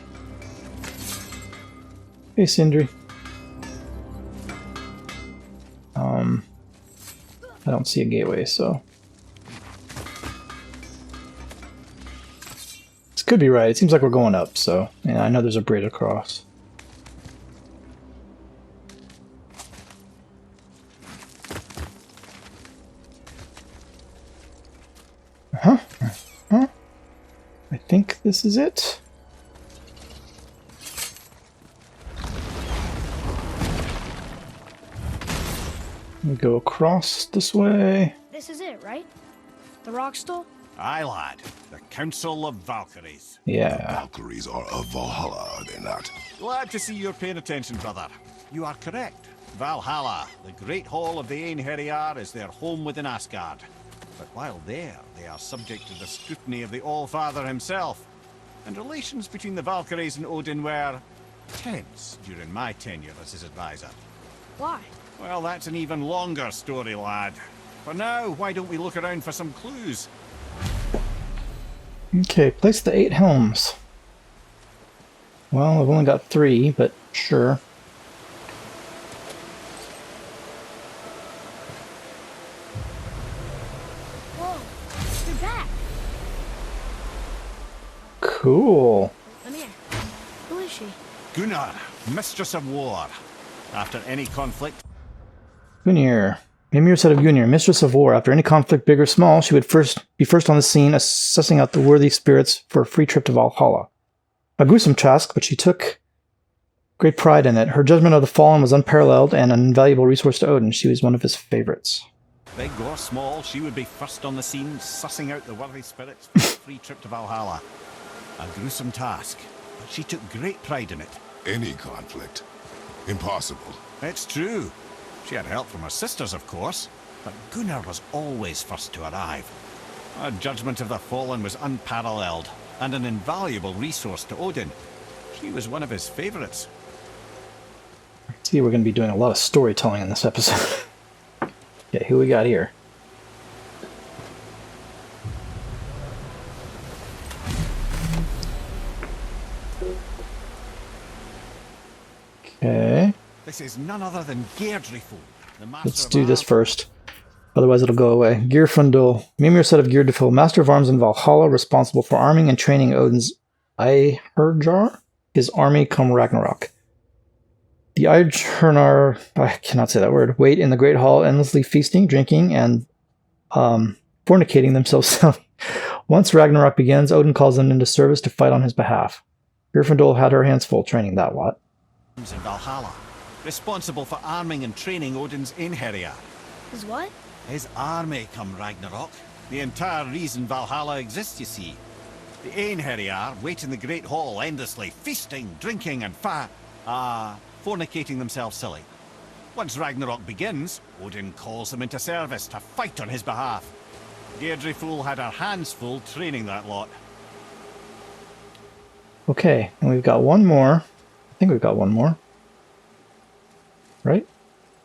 Hey, Sindri. I don't see a gateway, so... This could be right. It seems like we're going up, so... And I know there's a bridge across. I think this is it. We go across this way. This is it, right? The rock stall? Aye, lad. The Council of Valkyries. Yeah. Valkyries are of Valhalla, are they not? Glad to see you're paying attention, brother. You are correct. Valhalla, the great hall of the Einherjar, is their home within Asgard. But while there, they are subject to the scrutiny of the All-Father himself. And relations between the Valkyries and Odin were tense during my tenure as his advisor. Why? Well, that's an even longer story, lad. For now, why don't we look around for some clues? Okay, place the 8 helms. Well, I've only got 3, but sure. Whoa, you're back. Cool. Come here. Who is she? Gunnar, Mistress of War. After any conflict... Gunir. Mimir said of Gunir, Mistress of War. After any conflict, big or small, she would be first on the scene, sussing out the worthy spirits for a free trip to Valhalla. A gruesome task, but she took great pride in it. Her judgment of the fallen was unparalleled and an invaluable resource to Odin. She was one of his favorites. Big or small, she would be first on the scene, sussing out the worthy spirits for a free trip to Valhalla. A gruesome task, but she took great pride in it. Any conflict. Impossible. It's true. She had help from her sisters, of course, but Gunnar was always first to arrive. Her judgment of the fallen was unparalleled, and an invaluable resource to Odin. She was one of his favorites. See, we're going to be doing a lot of storytelling in this episode. Okay, who we got here? Okay. This is none other than Geirdriful, the master Let's of do this arms. first. Otherwise it'll go away. Geirfundul. Mimir said of Geirdriful, Master of Arms in Valhalla, responsible for arming and training Odin's Einherjar, his army come Ragnarok. The Einherjar, I cannot say that word, wait in the Great Hall, endlessly feasting, drinking, and fornicating themselves. Once Ragnarok begins, Odin calls them into service to fight on his behalf. Geirfundul had her hands full training that lot. In Valhalla, responsible for arming and training Odin's Einherjar. His what? His army come Ragnarok. The entire reason Valhalla exists, you see. The Einherjar wait in the Great Hall endlessly, feasting, drinking, and fornicating themselves silly. Once Ragnarok begins, Odin calls them into service to fight on his behalf. Deirdre Fool had her hands full training that lot. Okay, and we've got one more. I think we've got one more. Right?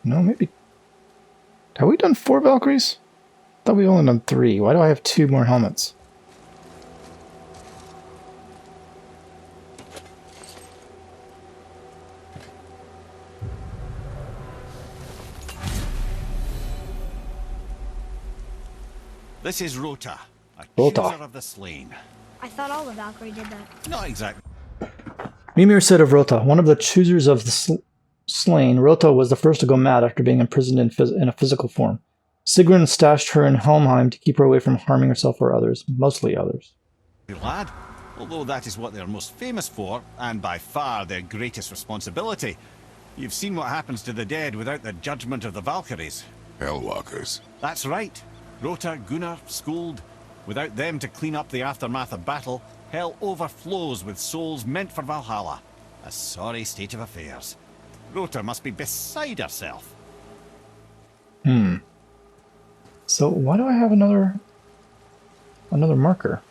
No, maybe. Have we done 4 Valkyries? I thought we only done 3. Why do I have 2 more helmets? This is Rota, Rota. accuser of the slain. I thought all the Valkyrie did that. Not exactly. Mimir said of Rota, one of the choosers of the slain, Rota was the first to go mad after being imprisoned in a physical form. Sigrun stashed her in Helmheim to keep her away from harming herself or others, mostly others. Lad, although that is what they're most famous for, and by far their greatest responsibility. You've seen what happens to the dead without the judgment of the Valkyries. Hellwalkers. That's right. Rota, Gunnar, Skuld. Without them to clean up the aftermath of battle, hell overflows with souls meant for Valhalla. A sorry state of affairs. Rota must be beside herself. So why do I have another marker?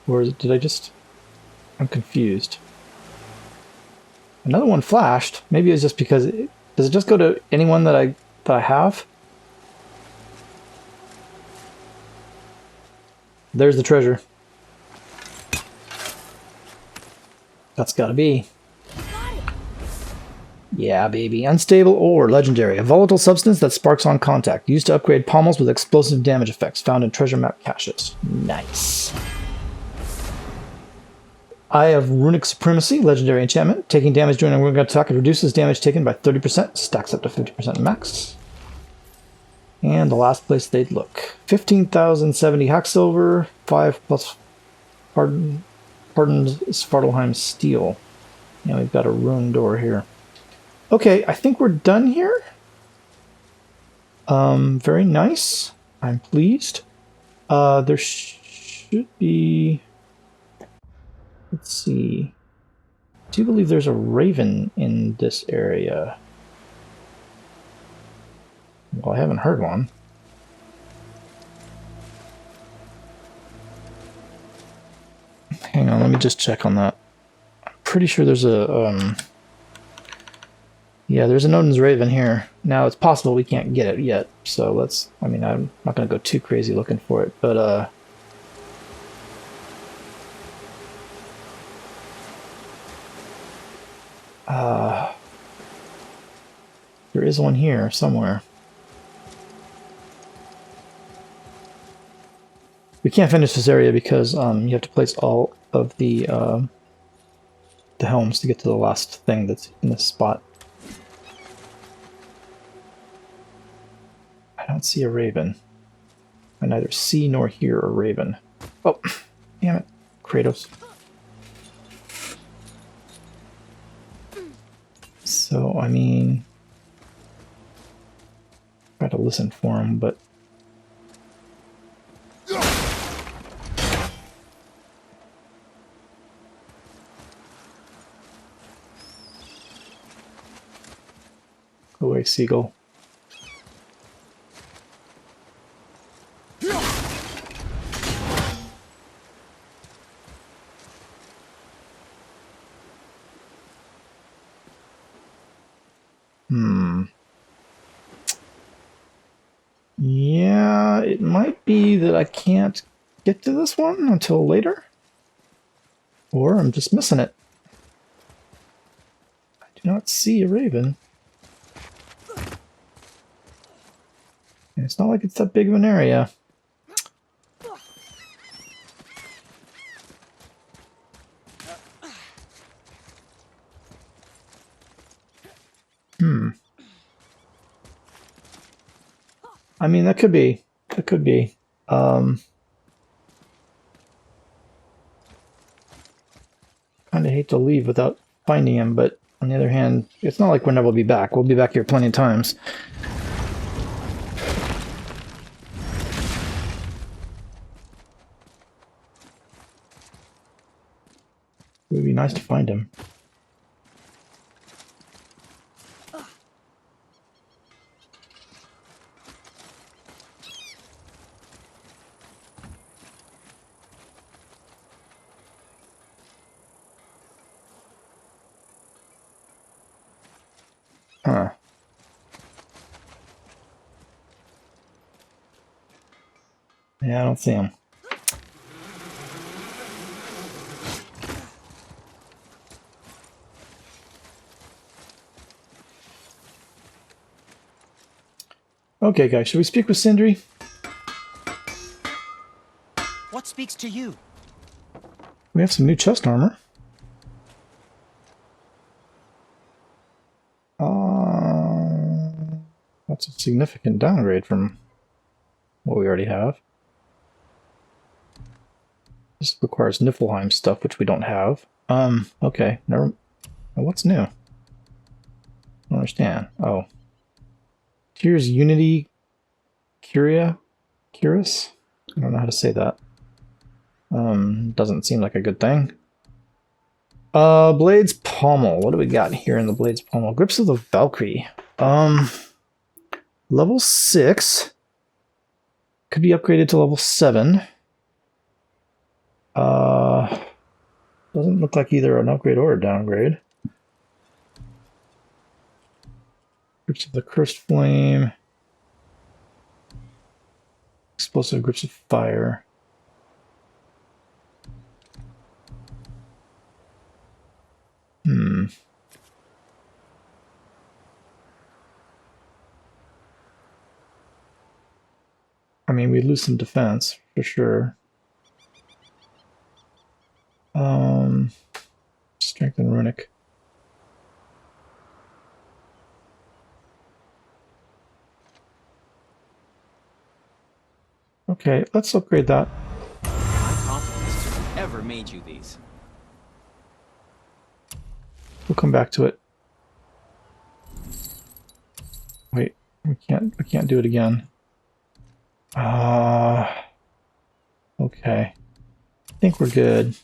Or did I just... I'm confused. Another one flashed. Maybe it's just because... Does it just go to anyone that I have? There's the treasure. That's gotta be. Yeah, baby. Unstable ore, legendary. A volatile substance that sparks on contact. Used to upgrade pommels with explosive damage effects. Found in treasure map caches. Nice. Eye of Runic Supremacy, legendary enchantment. Taking damage during a runic attack, it reduces damage taken by 30%. Stacks up to 50% max. And the last place they'd look. 15,070 hack silver, 5 plus hardened Svartalheim steel. And we've got a Rune Door here. Okay, I think we're done here. Very nice. I'm pleased. There should be... Let's see. I do believe there's a raven in this area. Well, I haven't heard one. Hang on, let me just check on that. I'm pretty sure there's a... Yeah, there's an Odin's Raven here. Now, it's possible we can't get it yet, so let's... I mean, I'm not going to go too crazy looking for it, but, there is one here, somewhere. We can't finish this area because, you have to place all of the helms to get to the last thing that's in this spot. I don't see a raven. I neither see nor hear a raven. Oh, damn it. Kratos. So, I mean... try to listen for him, but... Go away, seagull. Yeah, it might be that I can't get to this one until later. Or I'm just missing it. I do not see a raven. And it's not like it's that big of an area. I mean, that could be. That could be. Kind of hate to leave without finding him, but on the other hand, it's not like we'll never be back. We'll be back here plenty of times. It would be nice to find him. Huh. Yeah, I don't see him. Okay, guys, should we speak with Sindri? What speaks to you? We have some new chest armor. That's a significant downgrade from what we already have. This requires Niflheim stuff, which we don't have. Okay. Never. What's new? I don't understand. Oh. Here's Unity Curia? Curis? I don't know how to say that. Doesn't seem like a good thing. Blades Pommel. What do we got here in the Blades Pommel? Grips of the Valkyrie. Level 6. Could be upgraded to level 7. Doesn't look like either an upgrade or a downgrade. Grips of the Cursed Flame. Explosive Grips of Fire. I mean, we lose some defense, for sure. Strength and Runic. Okay, let's upgrade that. My compliments to whoever made you these. We'll come back to it. Wait, we can't do it again. Okay. I think we're good.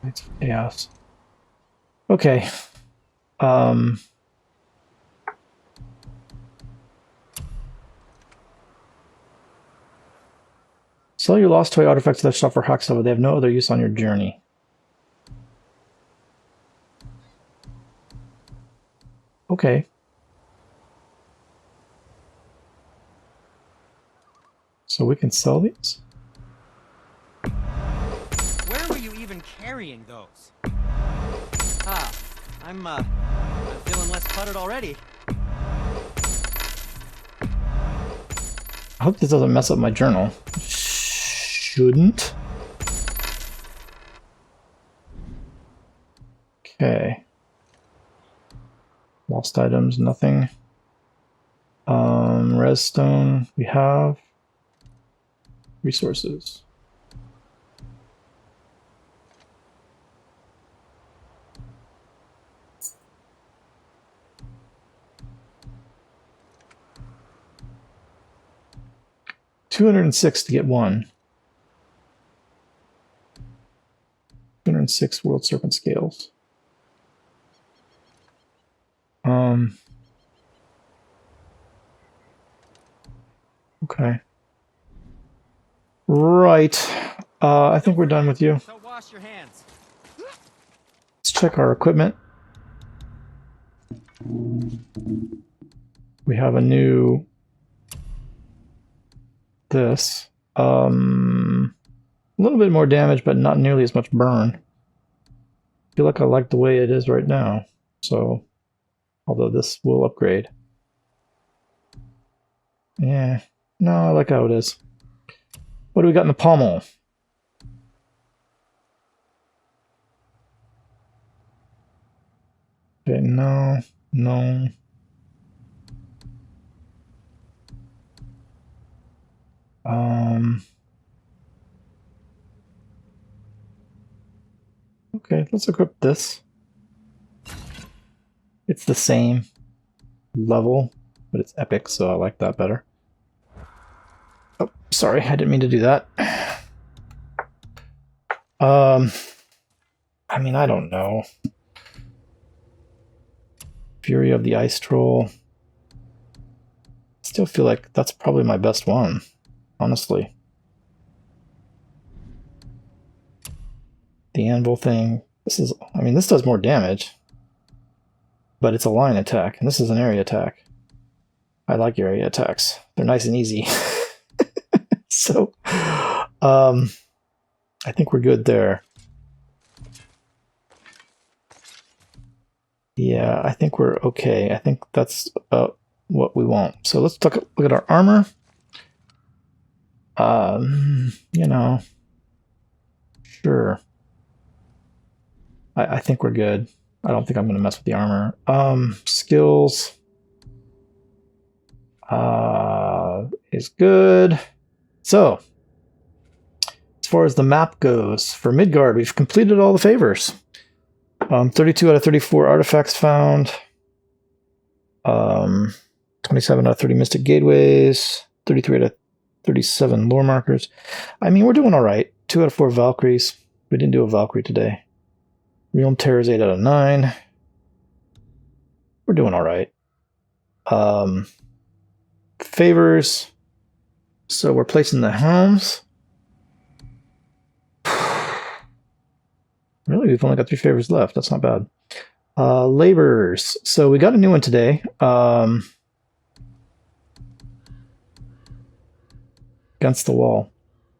It's chaos. Okay. Sell your lost toy artifacts to the shop for Hacksaw. They have no other use on your journey. Okay. So we can sell these? Where were you even carrying those? Ah, I'm feeling less cluttered already. I hope this doesn't mess up my journal. Shouldn't. Okay. Lost items, nothing. Redstone, we have. Resources. $206 to get one. 206 World Serpent Scales. Okay. Right. I think we're done with you. So wash your hands. Let's check our equipment. We have a new this. A little bit more damage, but not nearly as much burn. I feel like I like the way it is right now. So, although this will upgrade. Yeah. No, I like how it is. What do we got in the pommel? Okay, no, no. Okay, let's equip this. It's the same level. but it's epic, so I like that better. Oh, sorry, I didn't mean to do that. I mean, I don't know. Fury of the Ice Troll. Still feel like that's probably my best one, honestly. The anvil thing. This is, I mean, this does more damage, but it's a line attack, and this is an area attack. I like area attacks. They're nice and easy. So, I think we're good there. Yeah, I think we're okay. I think that's about what we want. So let's look at our armor. You know, sure. I think we're good. I don't think I'm going to mess with the armor. Skills is good. So, as far as the map goes, for Midgard, we've completed all the favors. 32 out of 34 artifacts found. 27 out of 30 mystic gateways. 33 out of 37 lore markers. I mean, we're doing all right. 2 out of 4 Valkyries. We didn't do a Valkyrie today. Realm Terrors 8 out of 9. We're doing all right. Favors. So we're placing the helms. Really, we've only got 3 favors left. That's not bad. Labors. So we got a new one today. Against the wall.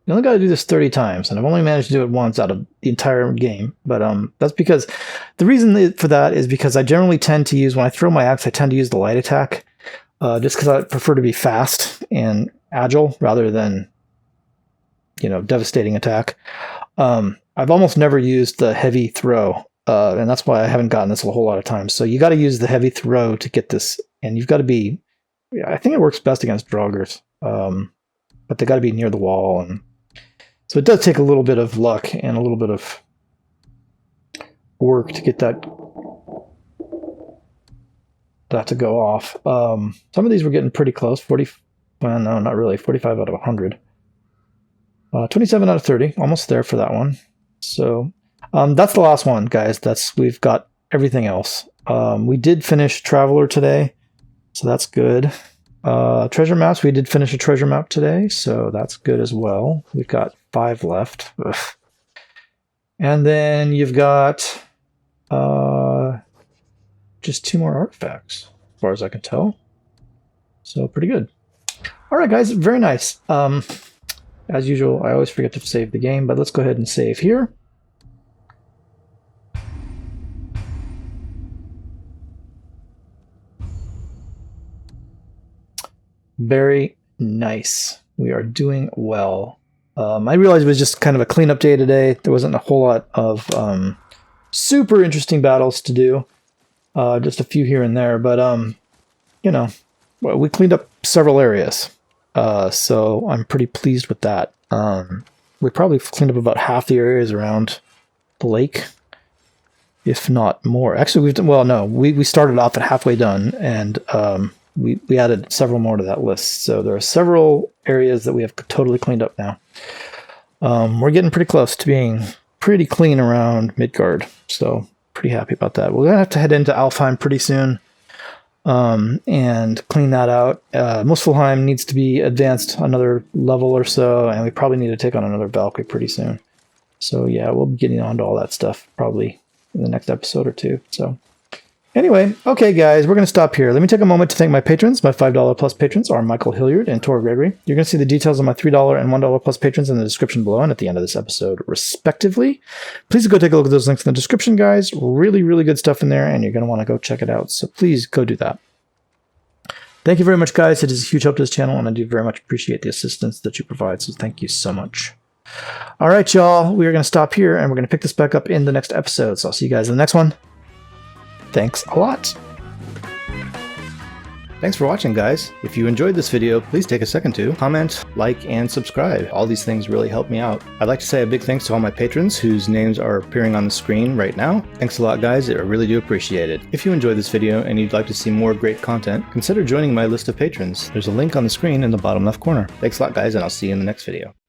You only got to do this 30 times, and I've only managed to do it once out of the entire game. But that's because the reason for that is because I generally tend to use, when I throw my axe, I tend to use the light attack, just because I prefer to be fast and agile rather than, you know, devastating attack. I've almost never used the heavy throw, and that's why I haven't gotten this a whole lot of times. So you got to use the heavy throw to get this, and you've got to be. I think it works best against draugrs, but they got to be near the wall, and so it does take a little bit of luck and a little bit of work to get that to go off. Some of these were getting pretty close. 40. Well, no, not really. 45 out of 100. 27 out of 30. Almost there for that one. So that's the last one, guys. We've got everything else. We did finish Traveler today, so that's good. Treasure maps, we did finish a treasure map today, so that's good as well. We've got 5 left. Ugh. And then you've got just 2 more artifacts, as far as I can tell. So pretty good. All right, guys, very nice. As usual, I always forget to save the game, but let's go ahead and save here. Very nice. We are doing well. I realized it was just kind of a cleanup day today. There wasn't a whole lot of super interesting battles to do. Just a few here and there, but you know, well, we cleaned up several areas. So I'm pretty pleased with that. We probably cleaned up about half the areas around the lake, if not more. Actually, we've done, well, no, we started off at halfway done, and we added several more to that list. So there are several areas that we have totally cleaned up now. We're getting pretty close to being pretty clean around Midgard, so pretty happy about that. We're going to have to head into Alfheim pretty soon and clean that out. Muspelheim needs to be advanced another level or so, and we probably need to take on another Valkyrie pretty soon. So yeah, we'll be getting on to all that stuff probably in the next episode or two. So anyway, okay guys, we're going to stop here. Let me take a moment to thank my patrons. My $5 plus patrons are Michael Hilliard and Tor Gregory. You're going to see the details of my $3 and $1 plus patrons in the description below and at the end of this episode, respectively. Please go take a look at those links in the description, guys. Really, really good stuff in there, and you're going to want to go check it out. So please go do that. Thank you very much, guys. It is a huge help to this channel, and I do very much appreciate the assistance that you provide, so thank you so much. All right, y'all. We are going to stop here, and we're going to pick this back up in the next episode. So I'll see you guys in the next one. Thanks a lot. Thanks for watching, guys. If you enjoyed this video, please take a second to comment, like, and subscribe. All these things really help me out. I'd like to say a big thanks to all my patrons whose names are appearing on the screen right now. Thanks a lot, guys. I really do appreciate it. If you enjoyed this video and you'd like to see more great content, consider joining my list of patrons. There's a link on the screen in the bottom left corner. Thanks a lot, guys, and I'll see you in the next video.